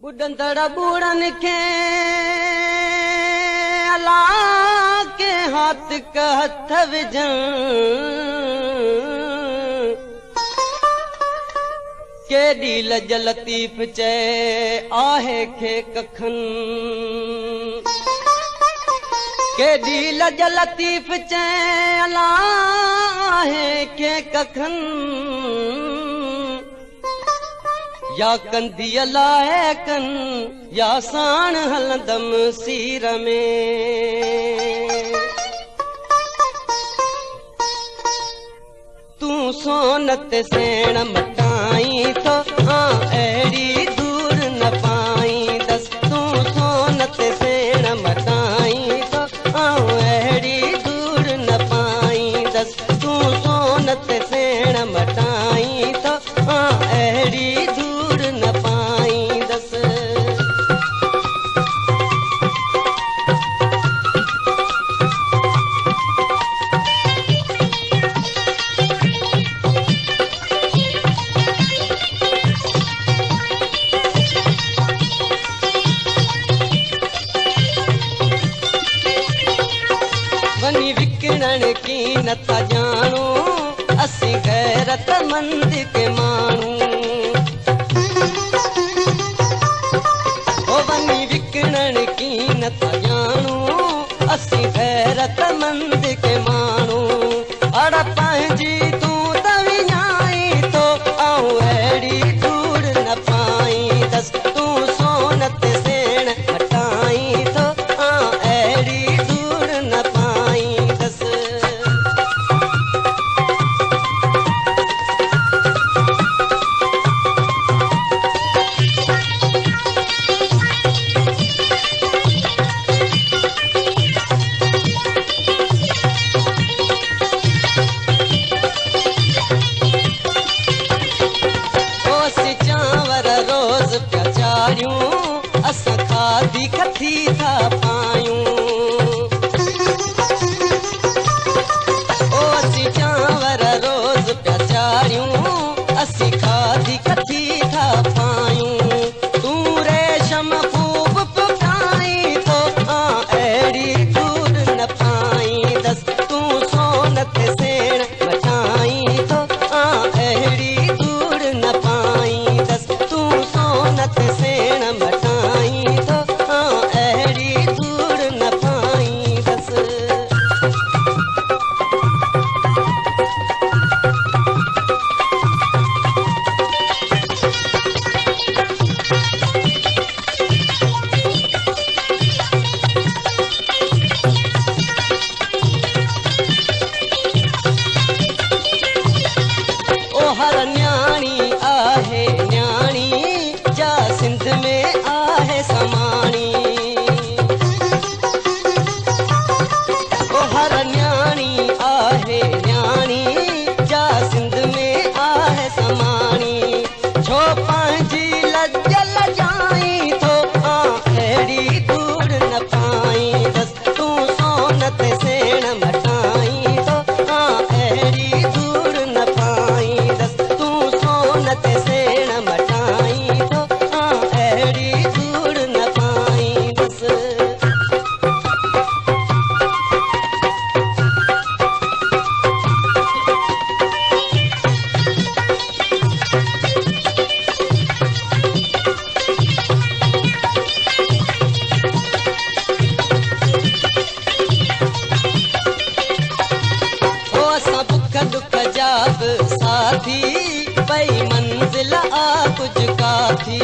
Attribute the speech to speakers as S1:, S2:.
S1: बुढ़ंदड़ बूढ़न के अल्लाह के हाथ का हथ विझन केॾी लज लतीफ़ चए आहे खे कखन केॾी लज लतीफ़ चए अल्लाह आहे खे कखन या कंदी लाए कन या साण हलंदम सीर में तू सोनत सेण मटाई तो अहिड़ी दूर न पाई दस तू सोनत सेण मटाई तो अहिड़ी दूर न पाई दस तू सोनत सेण मटाई तो अहिड़ी दूर न पाई दस वनी विकिणण की नथा ॼाणो असीं गैरतमंद के माण्हू वनी विकिणण की नथा ॼाणो असीं गैरतमंद के माण्हू अड़ पंहिंजी तूं त विञाई तो अहिड़ी दूर न पाई दस तूं सोनत सेण हटाई तो अहिड़ी दूर न पाई दस असां खाधी कथी था पायूं असीं चांवर रोज़ पिया चाढ़ियूं असीं खाधी कथी था पायूं तूं रेशम खूब पुकाई तो अहिड़ी दूर न पाई दस तूं सोनत सेण मटाई तो अहिड़ी दूर न पाई दस तूं सोनत सेण मटाई तो अहिड़ी दूर न पाई दस ओ हर न्याणी आहे न्याणी जा सिंध में आहे समाणी ओ हर न्याणी आहे न्याणी जा सिंध में आहे समाणी छो पंहिंजी लज लजाई तो अहिड़ी दूर न पाई दस तूं सोनत सेण मटाई तो अहिड़ी दूर न पाई दस तूं सोनत सेण मटाई तो अहिड़ी दूर न पाई दस असां बुख दुख जा बि साथी पई मंज़िल आ कुझु काथी